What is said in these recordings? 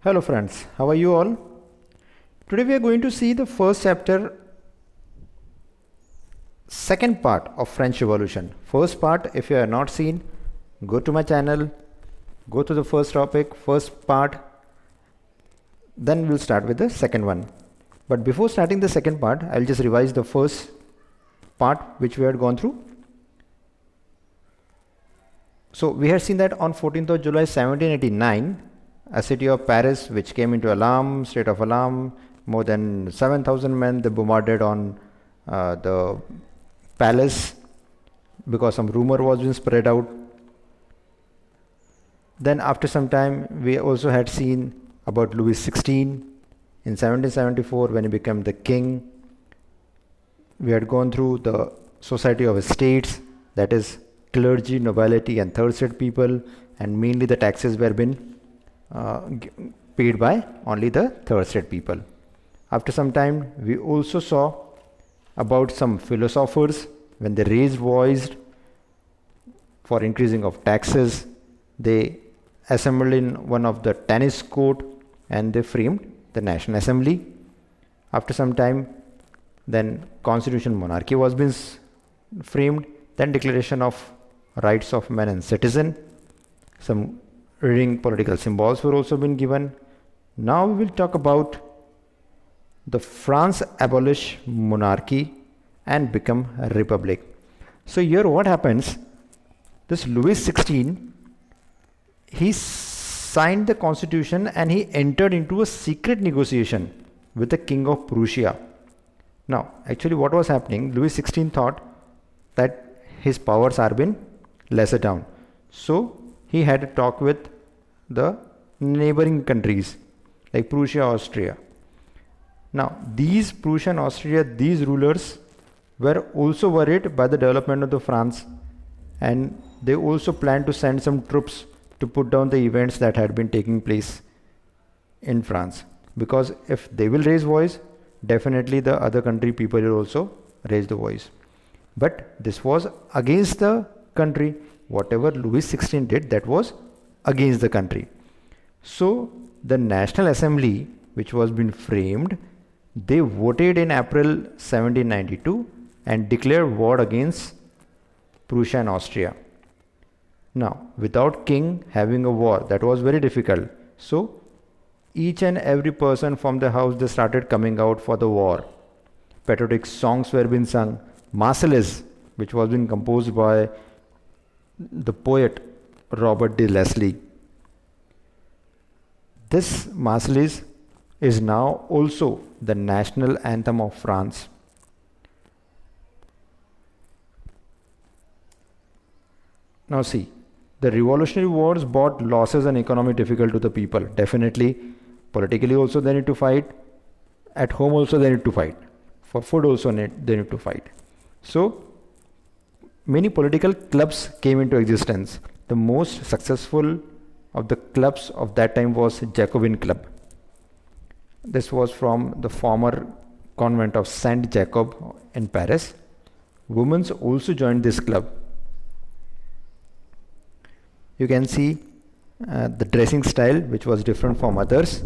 Hello friends, how are you all? Today we are going to see the first chapter, second part of French Revolution. First part, if you have not seen, go to my channel, go to the first topic, first part, then we'll start with the second one. But before starting the second part, I'll just revise the first part which we had gone through. So we had seen that on 14th of July 1789, a city of Paris which came into alarm, state of alarm, more than 7,000 men they bombarded on the palace because some rumor was being spread out. Then after some time we also had seen about Louis XVI in 1774 when he became the king. We had gone through the society of estates, that is clergy, nobility and third estate people, and mainly the taxes were being paid by only the third estate people. After some time we also saw about some philosophers when they raised voice for increasing of taxes. They assembled in one of the tennis court and they framed the National Assembly. After some time then constitutional monarchy was being framed, then declaration of rights of man and citizen, some reading political symbols were also been given. Now we will talk about the France abolish monarchy and become a republic. So here what happens, this Louis XVI, he signed the constitution and he entered into a secret negotiation with the king of Prussia. Now actually what was happening, Louis XVI thought that his powers are been lesser down, so he had a talk with the neighboring countries like Prussia, Austria. Now these Prussia and Austria, these rulers were also worried by the development of the France, and they also planned to send some troops to put down the events that had been taking place in France, because if they will raise voice, definitely the other country people will also raise the voice. But this was against the country. Whatever Louis XVI did, that was against the country. So the National Assembly, which was being framed, they voted in April 1792 and declared war against Prussia and Austria. Now without king having a war, that was very difficult. So each and every person from the house, they started coming out for the war. Patriotic songs were being sung. Marseillaise, which was being composed by the poet Robert de Leslie. This Marseillaise is now also the national anthem of France. Now see, the revolutionary wars brought losses and economic difficulty to the people. Definitely, politically also they need to fight. At home also they need to fight. For food also they need to fight. So many political clubs came into existence. The most successful of the clubs of that time was Jacobin Club. This was from the former convent of Saint Jacob in Paris. Women also joined this club. You can see the dressing style, which was different from others.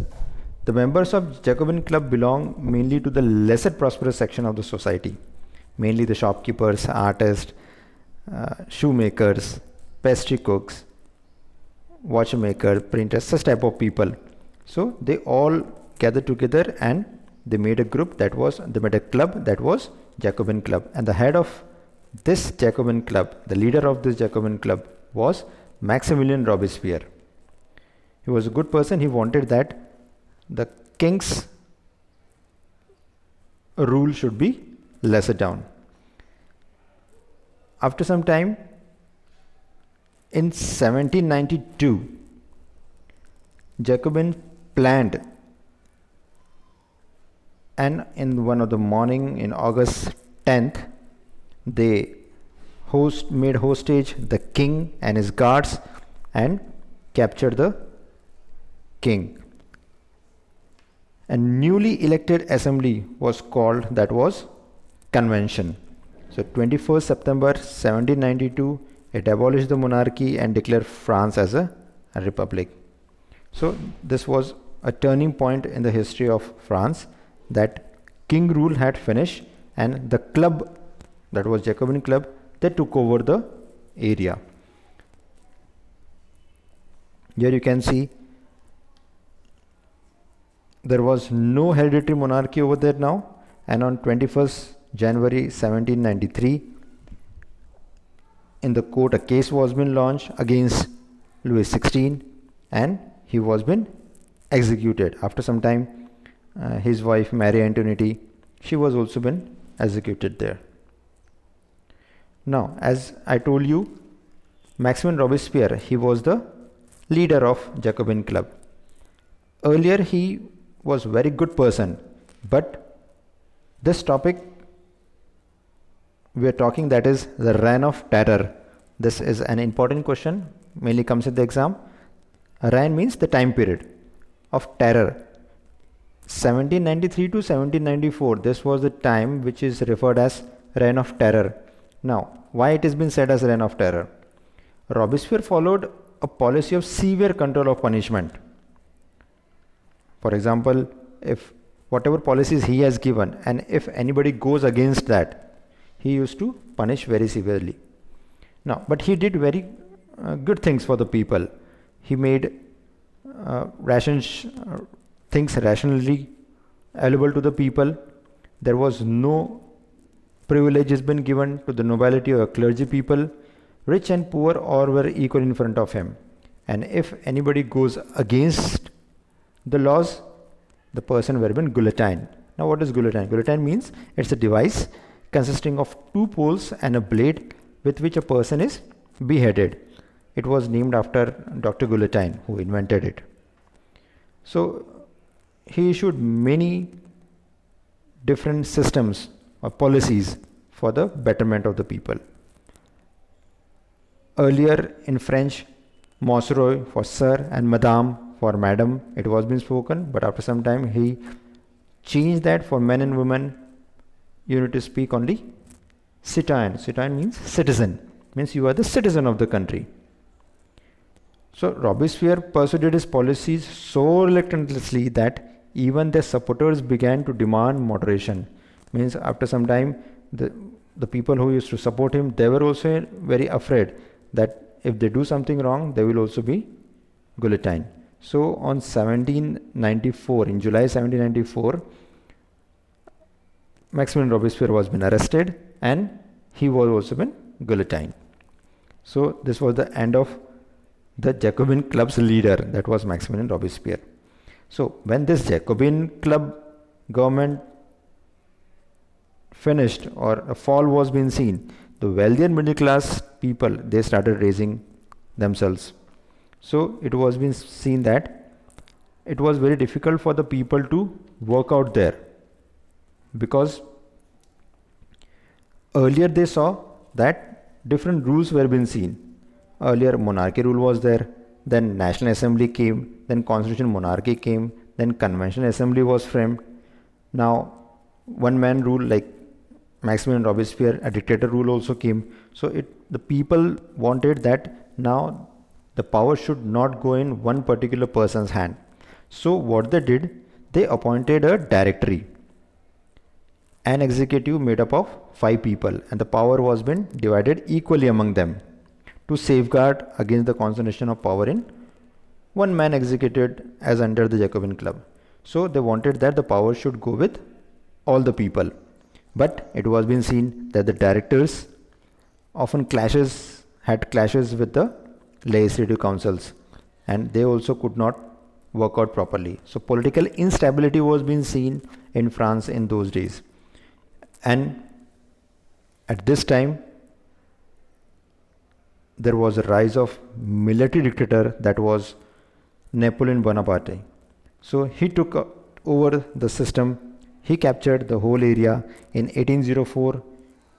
The members of Jacobin Club belong mainly to the lesser prosperous section of the society, mainly the shopkeepers, artists, shoemakers, pastry cooks, watchmaker, printers, such type of people. So they all gathered together and they made a group, that was, they made a club, that was Jacobin Club. And the head of this Jacobin Club, the leader of this Jacobin Club was Maximilien Robespierre. He was a good person. He wanted that the king's rule should be lesser down. After some time, in 1792, Jacobin planned, and in one of the morning in August 10th, they made hostage the king and his guards and captured the king. A newly elected assembly was called, that was convention. So 21st September 1792, it abolished the monarchy and declared France as a republic. So this was a turning point in the history of France, that king rule had finished and the club, that was Jacobin Club, they took over the area. Here you can see there was no hereditary monarchy over there now, and on 21st January 1793 in the court a case was been launched against Louis XVI and he was been executed. After some time his wife Marie Antoinette, she was also been executed there. Now, as I told you, Maximin Robespierre, he was the leader of Jacobin Club. Earlier he was very good person, but this topic we are talking, that is the reign of terror. This is an important question, mainly comes in the exam. Reign means the time period of terror. 1793 to 1794, this was the time which is referred as reign of terror. Now, why it has been said as reign of terror? Robespierre followed a policy of severe control of punishment. For example, if whatever policies he has given, and if anybody goes against that, he used to punish very severely. Now, but he did very good things for the people. He made things rationally available to the people. There was no privileges been given to the nobility or clergy people. Rich and poor all were equal in front of him. And if anybody goes against the laws, the person will be guillotine. Now, what is guillotine? Guillotine means it's a device consisting of two poles and a blade with which a person is beheaded. It was named after Dr. Guillotine, who invented it. So he issued many different systems or policies for the betterment of the people. Earlier in French, Monsieur for sir and Madame for madam, it was been spoken, but after some time he changed that for men and women. You need to speak only citoyen. Citoyen means citizen, means you are the citizen of the country. So Robespierre pursued his policies so reluctantly that even their supporters began to demand moderation. Means after some time, the people who used to support him, they were also very afraid that if they do something wrong, they will also be guillotine. So on 1794, in July 1794, Maximin Robespierre was been arrested and he was also been guillotined. So this was the end of the Jacobin Club's leader, that was Maximin Robespierre. So when this Jacobin Club government finished or a fall was being seen, the wealthier middle class people, they started raising themselves. So it was being seen that it was very difficult for the people to work out there, because earlier they saw that different rules were being seen. Earlier monarchy rule was there, then National Assembly came, then Constitutional Monarchy came, then Conventional Assembly was framed. Now one man rule like Maximin Robespierre, a dictator rule also came. So the people wanted that now the power should not go in one particular person's hand. So what they did, they appointed a directory, an executive made up of 5 people, and the power was been divided equally among them to safeguard against the concentration of power in one man executed as under the Jacobin Club. So they wanted that the power should go with all the people. But it was been seen that the directors often had clashes with the legislative councils, and they also could not work out properly. So political instability was being seen in France in those days. And at this time, there was a rise of military dictator, that was Napoleon Bonaparte. So he took over the system. He captured the whole area. In 1804,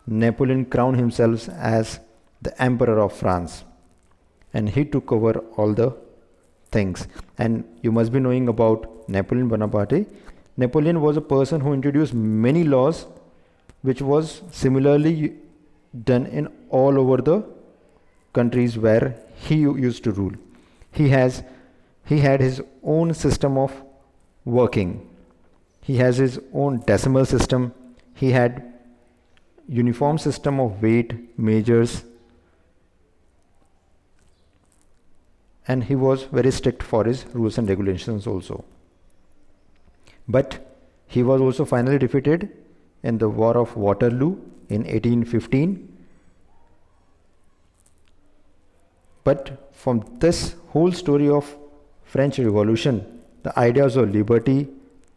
Napoleon crowned himself as the Emperor of France, and he took over all the things. And you must be knowing about Napoleon Bonaparte. Napoleon was a person who introduced many laws which was similarly done in all over the countries where he used to rule. He had his own system of working. He has his own decimal system. He had uniform system of weight measures, and he was very strict for his rules and regulations also. But he was also finally defeated in the War of Waterloo in 1815. But from this whole story of French Revolution, the ideas of liberty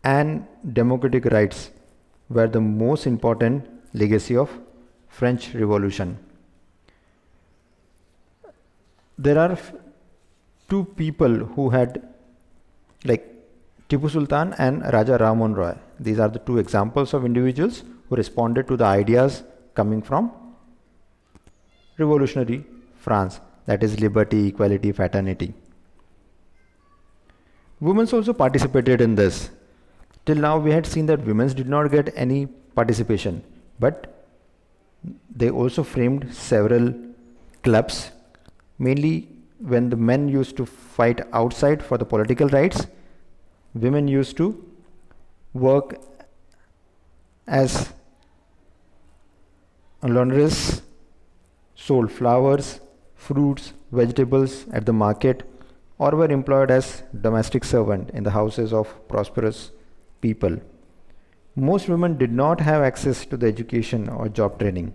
and democratic rights were the most important legacy of French Revolution. There are two people who had, like Tipu Sultan and Raja Ram Mohan Roy. These are the two examples of individuals who responded to the ideas coming from revolutionary France, that is liberty, equality, fraternity. Women also participated in this. Till now we had seen that women did not get any participation, but they also framed several clubs, mainly when the men used to fight outside for the political rights. Women used to work as a laundress, sold flowers, fruits, vegetables at the market, or were employed as domestic servant in the houses of prosperous people. Most women did not have access to the education or job training.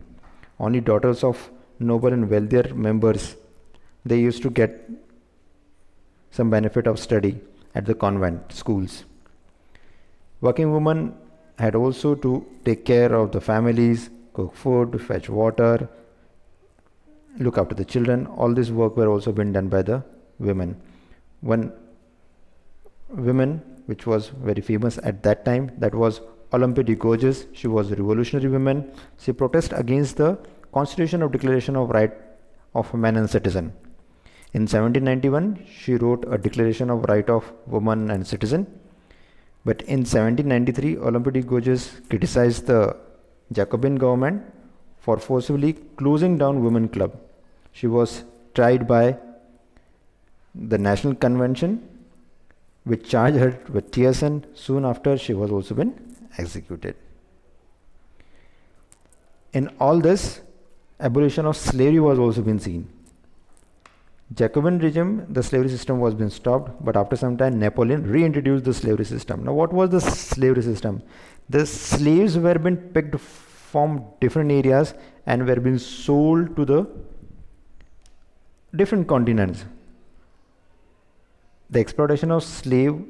Only daughters of noble and wealthier members, they used to get some benefit of study at the convent schools. Working women had also to take care of the families, cook food, fetch water, look after the children. All this work were also being done by the women. One woman which was very famous at that time, that was Olympe de Gouges. She was a revolutionary woman. She protested against the Constitution of Declaration of Right of Man and Citizen. In 1791, she wrote a Declaration of Right of Woman and Citizen. But in 1793, Olympe de Gouges criticized the Jacobin government for forcibly closing down Women Club. She was tried by the National Convention, which charged her with treason. Soon after, she was also been executed. In all this, abolition of slavery was also been seen. Jacobin regime, the slavery system was being stopped, but after some time Napoleon reintroduced the slavery system. Now what was the slavery system? The slaves were being picked from different areas and were being sold to the different continents. The exploitation of slave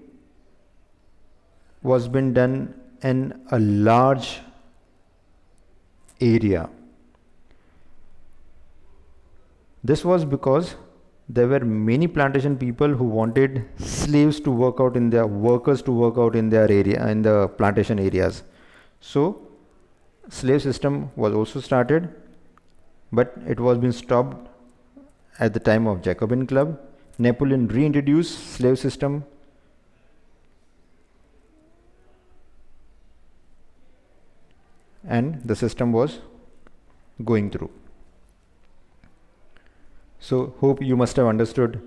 was being done in a large area. This was because there were many plantation people who wanted slaves to work out in their workers to work out in their area, in the plantation areas. So slave system was also started, but it was being stopped at the time of Jacobin Club. Napoleon reintroduced slave system, and the system was going through. So hope you must have understood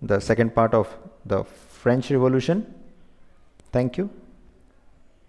the second part of the French Revolution. Thank you.